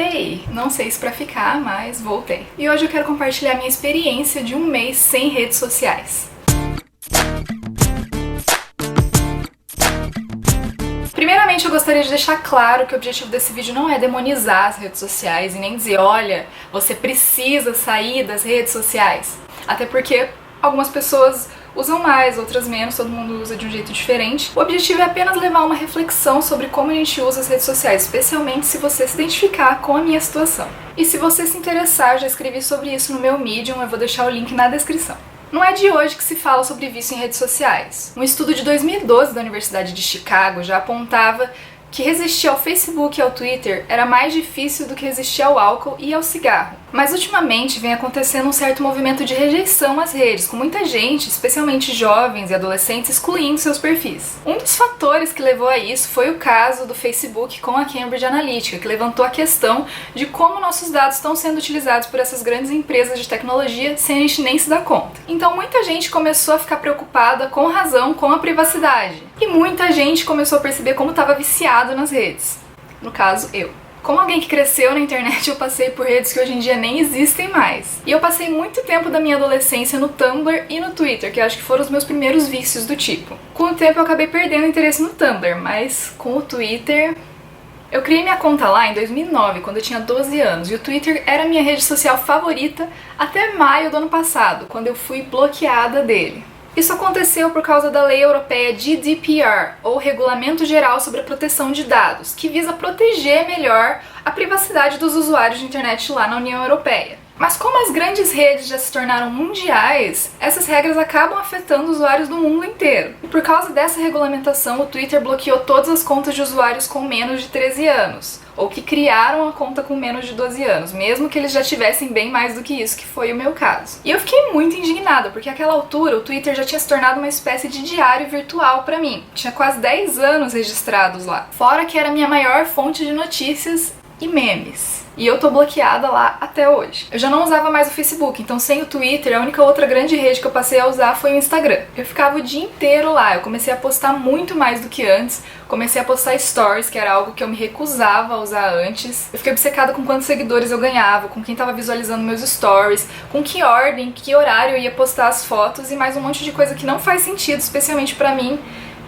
Voltei! Não sei se pra ficar, mas voltei. E hoje eu quero compartilhar minha experiência de um mês sem redes sociais. Primeiramente, eu gostaria de deixar claro que o objetivo desse vídeo não é demonizar as redes sociais e nem dizer, olha, você precisa sair das redes sociais. Até porque algumas pessoas usam mais, outras menos, todo mundo usa de um jeito diferente. O objetivo é apenas levar uma reflexão sobre como a gente usa as redes sociais, especialmente se você se identificar com a minha situação. E se você se interessar, eu já escrevi sobre isso no meu Medium, eu vou deixar o link na descrição. Não é de hoje que se fala sobre vício em redes sociais. Um estudo de 2012 da Universidade de Chicago já apontava que resistir ao Facebook e ao Twitter era mais difícil do que resistir ao álcool e ao cigarro. Mas ultimamente vem acontecendo um certo movimento de rejeição às redes, com muita gente, especialmente jovens e adolescentes, excluindo seus perfis. Um dos fatores que levou a isso foi o caso do Facebook com a Cambridge Analytica, que levantou a questão de como nossos dados estão sendo utilizados por essas grandes empresas de tecnologia sem a gente nem se dar conta. Então muita gente começou a ficar preocupada, com razão, com a privacidade. E muita gente começou a perceber como estava viciado nas redes. No caso, eu. Como alguém que cresceu na internet, eu passei por redes que hoje em dia nem existem mais. E eu passei muito tempo da minha adolescência no Tumblr e no Twitter, que eu acho que foram os meus primeiros vícios do tipo. Com o tempo eu acabei perdendo interesse no Tumblr, mas com o Twitter... Eu criei minha conta lá em 2009, quando eu tinha 12 anos, e o Twitter era a minha rede social favorita até maio do ano passado, quando eu fui bloqueada dele. Isso aconteceu por causa da lei europeia GDPR, ou Regulamento Geral sobre a Proteção de Dados, que visa proteger melhor a privacidade dos usuários de internet lá na União Europeia. Mas como as grandes redes já se tornaram mundiais, essas regras acabam afetando usuários do mundo inteiro. E por causa dessa regulamentação, o Twitter bloqueou todas as contas de usuários com menos de 13 anos, ou que criaram a conta com menos de 12 anos, mesmo que eles já tivessem bem mais do que isso, que foi o meu caso. E eu fiquei muito indignada, porque naquela altura o Twitter já tinha se tornado uma espécie de diário virtual pra mim. Tinha quase 10 anos registrados lá. Fora que era a minha maior fonte de notícias e memes. E eu tô bloqueada lá até hoje. Eu já não usava mais o Facebook, então sem o Twitter, a única outra grande rede que eu passei a usar foi o Instagram. Eu ficava o dia inteiro lá, eu comecei a postar muito mais do que antes, comecei a postar stories, que era algo que eu me recusava a usar antes. Eu fiquei obcecada com quantos seguidores eu ganhava, com quem tava visualizando meus stories, com que ordem, que horário eu ia postar as fotos e mais um monte de coisa que não faz sentido, especialmente pra mim,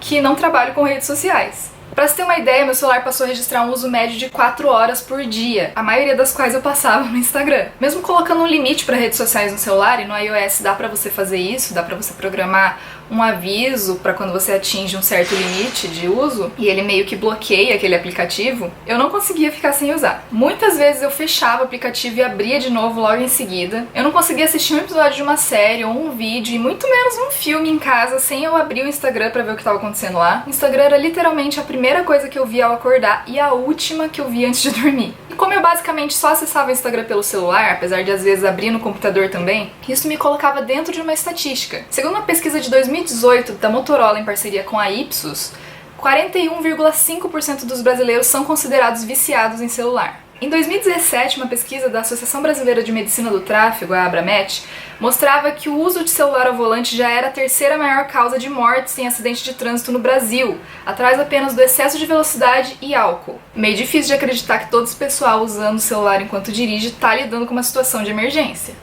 que não trabalho com redes sociais. Pra você ter uma ideia, meu celular passou a registrar um uso médio de 4 horas por dia, a maioria das quais eu passava no Instagram. Mesmo colocando um limite para redes sociais no celular, e no iOS dá pra você fazer isso, dá pra você programar um aviso pra quando você atinge um certo limite de uso, e ele meio que bloqueia aquele aplicativo, eu não conseguia ficar sem usar. Muitas vezes eu fechava o aplicativo e abria de novo logo em seguida. Eu não conseguia assistir um episódio de uma série ou um vídeo, e muito menos um filme em casa, sem eu abrir o Instagram pra ver o que tava acontecendo lá. O Instagram era literalmente a primeira coisa que eu via ao acordar e a última que eu via antes de dormir. E como eu basicamente só acessava o Instagram pelo celular, apesar de às vezes abrir no computador também, isso me colocava dentro de uma estatística. Segundo uma pesquisa de 2018 da Motorola em parceria com a Ipsos, 41,5% dos brasileiros são considerados viciados em celular. Em 2017, uma pesquisa da Associação Brasileira de Medicina do Tráfego, a Abramet, mostrava que o uso de celular ao volante já era a terceira maior causa de mortes em acidente de trânsito no Brasil, atrás apenas do excesso de velocidade e álcool. Meio difícil de acreditar que todo esse pessoal usando o celular enquanto dirige está lidando com uma situação de emergência.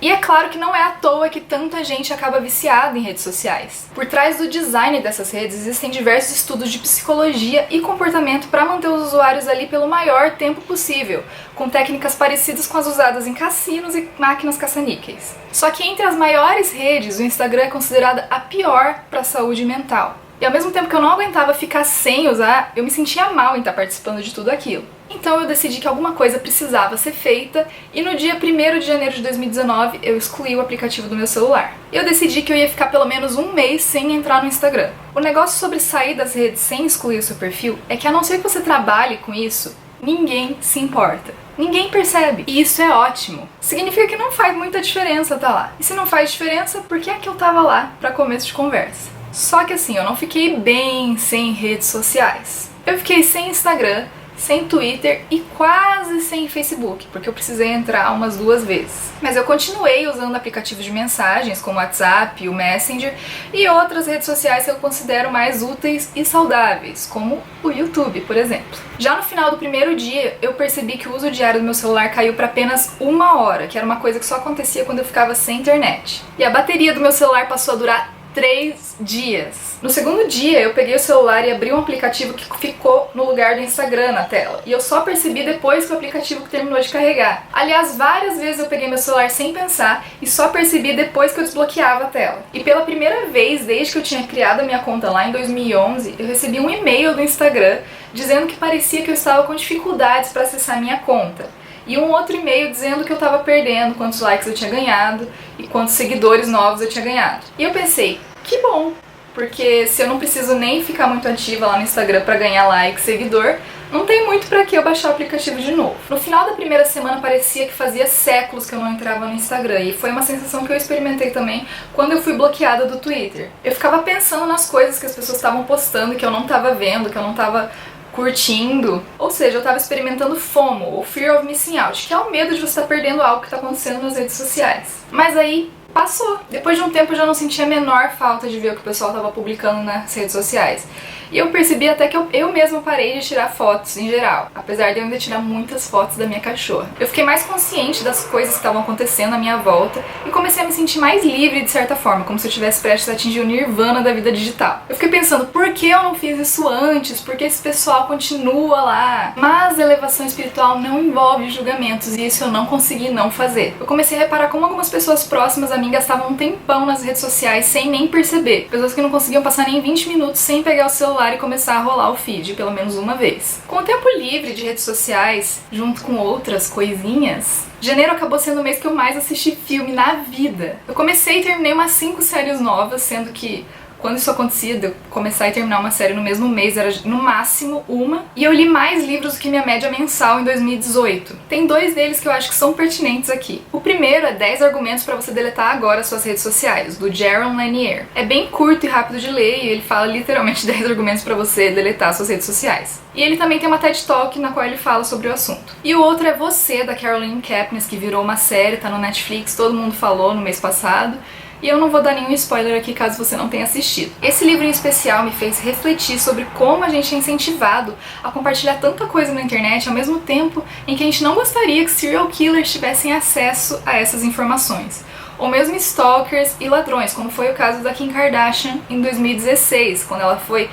E é claro que não é à toa que tanta gente acaba viciada em redes sociais. Por trás do design dessas redes existem diversos estudos de psicologia e comportamento para manter os usuários ali pelo maior tempo possível, com técnicas parecidas com as usadas em cassinos e máquinas caça-níqueis. Só que entre as maiores redes, o Instagram é considerada a pior para a saúde mental. E ao mesmo tempo que eu não aguentava ficar sem usar, eu me sentia mal em estar participando de tudo aquilo. Então eu decidi que alguma coisa precisava ser feita e no dia 1º de janeiro de 2019 eu excluí o aplicativo do meu celular. Eu decidi que eu ia ficar pelo menos um mês sem entrar no Instagram. O negócio sobre sair das redes sem excluir o seu perfil é que a não ser que você trabalhe com isso, ninguém se importa. Ninguém percebe. E isso é ótimo. Significa que não faz muita diferença tá lá. E se não faz diferença, por que é que eu tava lá pra começo de conversa? Só que assim, eu não fiquei bem sem redes sociais. Eu fiquei sem Instagram, sem Twitter e quase sem Facebook, porque eu precisei entrar umas 2 vezes. Mas eu continuei usando aplicativos de mensagens como o WhatsApp, o Messenger e outras redes sociais que eu considero mais úteis e saudáveis, como o YouTube, por exemplo. Já no final do primeiro dia, eu percebi que o uso diário do meu celular caiu para apenas 1 hora, que era uma coisa que só acontecia quando eu ficava sem internet. E a bateria do meu celular passou a durar 3 dias. No segundo dia, eu peguei o celular e abri um aplicativo que ficou no lugar do Instagram na tela. E eu só percebi depois que o aplicativo terminou de carregar. Aliás, várias vezes eu peguei meu celular sem pensar e só percebi depois que eu desbloqueava a tela. E pela primeira vez, desde que eu tinha criado a minha conta lá em 2011, eu recebi um e-mail do Instagram dizendo que parecia que eu estava com dificuldades para acessar a minha conta. E um outro e-mail dizendo que eu tava perdendo, quantos likes eu tinha ganhado e quantos seguidores novos eu tinha ganhado. E eu pensei, que bom, porque se eu não preciso nem ficar muito ativa lá no Instagram pra ganhar like e seguidor, não tem muito pra que eu baixar o aplicativo de novo. No final da primeira semana parecia que fazia séculos que eu não entrava no Instagram, e foi uma sensação que eu experimentei também quando eu fui bloqueada do Twitter. Eu ficava pensando nas coisas que as pessoas estavam postando, que eu não tava vendo, que eu não tava curtindo, ou seja, eu tava experimentando FOMO, ou Fear of Missing Out, que é o medo de você estar perdendo algo que tá acontecendo nas redes sociais. Mas aí passou. Depois de um tempo eu já não sentia a menor falta de ver o que o pessoal tava publicando nas redes sociais. E eu percebi até que eu mesma parei de tirar fotos em geral, apesar de eu ainda tirar muitas fotos da minha cachorra. Eu fiquei mais consciente das coisas que estavam acontecendo à minha volta e comecei a me sentir mais livre de certa forma, como se eu tivesse prestes a atingir o nirvana da vida digital. Eu fiquei pensando, por que eu não fiz isso antes? Por que esse pessoal continua lá? Mas a elevação espiritual não envolve julgamentos e isso eu não consegui não fazer. Eu comecei a reparar como algumas pessoas próximas a mim gastavam um tempão nas redes sociais sem nem perceber. Pessoas que não conseguiam passar nem 20 minutos sem pegar o celular e começar a rolar o feed pelo menos uma vez. Com o tempo livre de redes sociais, junto com outras coisinhas, janeiro acabou sendo o mês que eu mais assisti filme na vida. Eu comecei e terminei umas 5 séries novas, sendo que quando isso acontecia, de eu começar e terminar uma série no mesmo mês, era no máximo uma. E eu li mais livros do que minha média mensal em 2018. Tem 2 deles que eu acho que são pertinentes aqui. O primeiro é 10 argumentos para você deletar agora suas redes sociais, do Jaron Lanier. É bem curto e rápido de ler e ele fala literalmente 10 argumentos para você deletar suas redes sociais. E ele também tem uma TED Talk na qual ele fala sobre o assunto. E o outro é Você, da Caroline Kepnes, que virou uma série, tá no Netflix, todo mundo falou no mês passado. E eu não vou dar nenhum spoiler aqui caso você não tenha assistido. Esse livro em especial me fez refletir sobre como a gente é incentivado a compartilhar tanta coisa na internet ao mesmo tempo em que a gente não gostaria que serial killers tivessem acesso a essas informações. Ou mesmo stalkers e ladrões, como foi o caso da Kim Kardashian em 2016, quando ela foi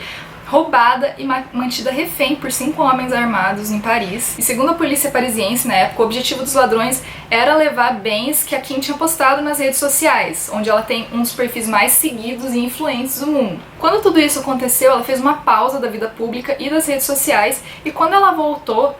roubada e mantida refém por 5 homens armados em Paris. E segundo a polícia parisiense, na época, o objetivo dos ladrões era levar bens que a Kim tinha postado nas redes sociais, onde ela tem um dos perfis mais seguidos e influentes do mundo. Quando tudo isso aconteceu, ela fez uma pausa da vida pública e das redes sociais, e quando ela voltou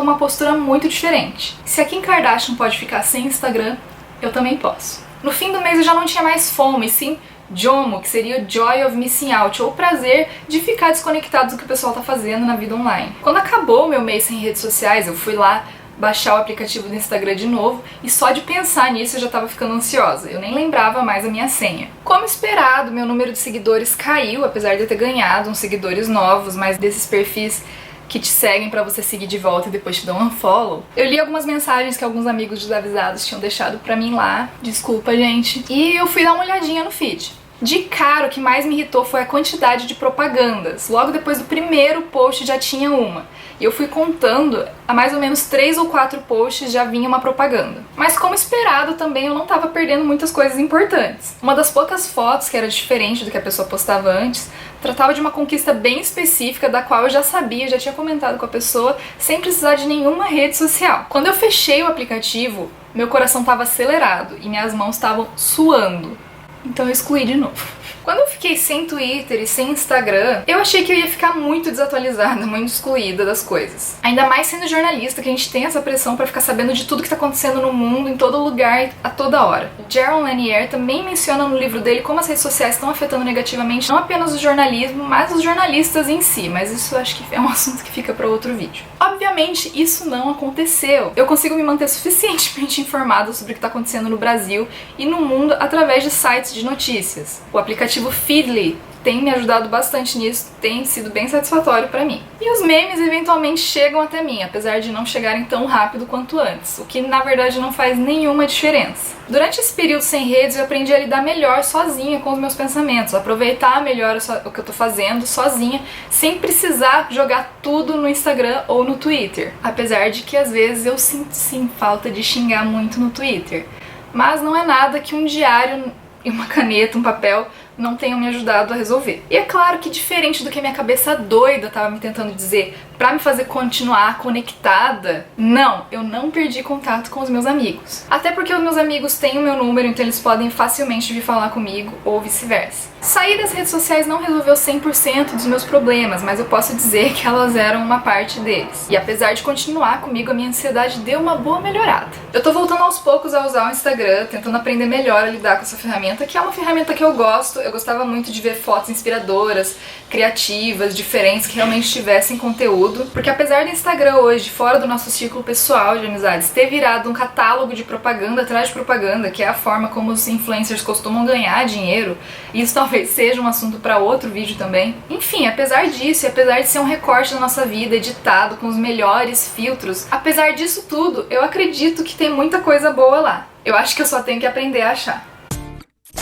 uma postura muito diferente. Se a Kim Kardashian pode ficar sem Instagram, eu também posso. No fim do mês eu já não tinha mais fome, sim JOMO, que seria o Joy of Missing Out, ou o prazer de ficar desconectado do que o pessoal tá fazendo na vida online. Quando acabou o meu mês sem redes sociais, eu fui lá baixar o aplicativo do Instagram de novo e só de pensar nisso eu já tava ficando ansiosa. Eu nem lembrava mais a minha senha. Como esperado, meu número de seguidores caiu, apesar de eu ter ganhado uns seguidores novos, mas desses perfis que te seguem pra você seguir de volta e depois te dão um unfollow. Eu li algumas mensagens que alguns amigos desavisados tinham deixado pra mim lá. Desculpa, gente. E eu fui dar uma olhadinha no feed. De cara, o que mais me irritou foi a quantidade de propagandas. Logo depois do primeiro post já tinha uma. E eu fui contando, a mais ou menos 3 ou 4 posts já vinha uma propaganda. Mas como esperado também, eu não tava perdendo muitas coisas importantes. Uma das poucas fotos que era diferente do que a pessoa postava antes, tratava de uma conquista bem específica da qual eu já sabia, já tinha comentado com a pessoa, sem precisar de nenhuma rede social. Quando eu fechei o aplicativo, meu coração estava acelerado e minhas mãos estavam suando. Então eu excluí de novo. Quando eu fiquei sem Twitter e sem Instagram, eu achei que eu ia ficar muito desatualizada, muito excluída das coisas. Ainda mais sendo jornalista, que a gente tem essa pressão pra ficar sabendo de tudo que tá acontecendo no mundo, em todo lugar, a toda hora. Jaron Lanier também menciona no livro dele como as redes sociais estão afetando negativamente não apenas o jornalismo, mas os jornalistas em si, mas isso eu acho que é um assunto que fica pra outro vídeo. Obviamente, isso não aconteceu. Eu consigo me manter suficientemente informada sobre o que tá acontecendo no Brasil e no mundo através de sites de notícias. O aplicativo aplicativo Feedly tem me ajudado bastante nisso, tem sido bem satisfatório pra mim. E os memes eventualmente chegam até mim, apesar de não chegarem tão rápido quanto antes, o que na verdade não faz nenhuma diferença. Durante esse período sem redes eu aprendi a lidar melhor sozinha com os meus pensamentos, aproveitar melhor o que eu tô fazendo sozinha, sem precisar jogar tudo no Instagram ou no Twitter. Apesar de que às vezes eu sinto sim falta de xingar muito no Twitter. Mas não é nada que um diário e uma caneta, um papel, não tenham me ajudado a resolver. E é claro que diferente do que a minha cabeça doida estava me tentando dizer pra me fazer continuar conectada, não, eu não perdi contato com os meus amigos. Até porque os meus amigos têm o meu número, então eles podem facilmente vir falar comigo ou vice-versa. Sair das redes sociais não resolveu 100% dos meus problemas, mas eu posso dizer que elas eram uma parte deles. E apesar de continuar comigo, a minha ansiedade deu uma boa melhorada. Eu tô voltando aos poucos a usar o Instagram, tentando aprender melhor a lidar com essa ferramenta, que é uma ferramenta que eu gosto. Eu gostava muito de ver fotos inspiradoras, criativas, diferentes, que realmente tivessem conteúdo. Porque apesar do Instagram hoje, fora do nosso círculo pessoal de amizades, ter virado um catálogo de propaganda atrás de propaganda, que é a forma como os influencers costumam ganhar dinheiro, isso talvez seja um assunto para outro vídeo também. Enfim, apesar disso, e apesar de ser um recorte da nossa vida, editado com os melhores filtros, apesar disso tudo, eu acredito que tem muita coisa boa lá. Eu acho que eu só tenho que aprender a achar.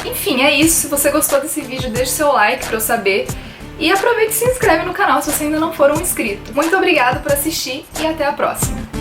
Enfim, é isso. Se você gostou desse vídeo, deixe seu like pra eu saber. E aproveite e se inscreve no canal se você ainda não for um inscrito. Muito obrigada por assistir e até a próxima.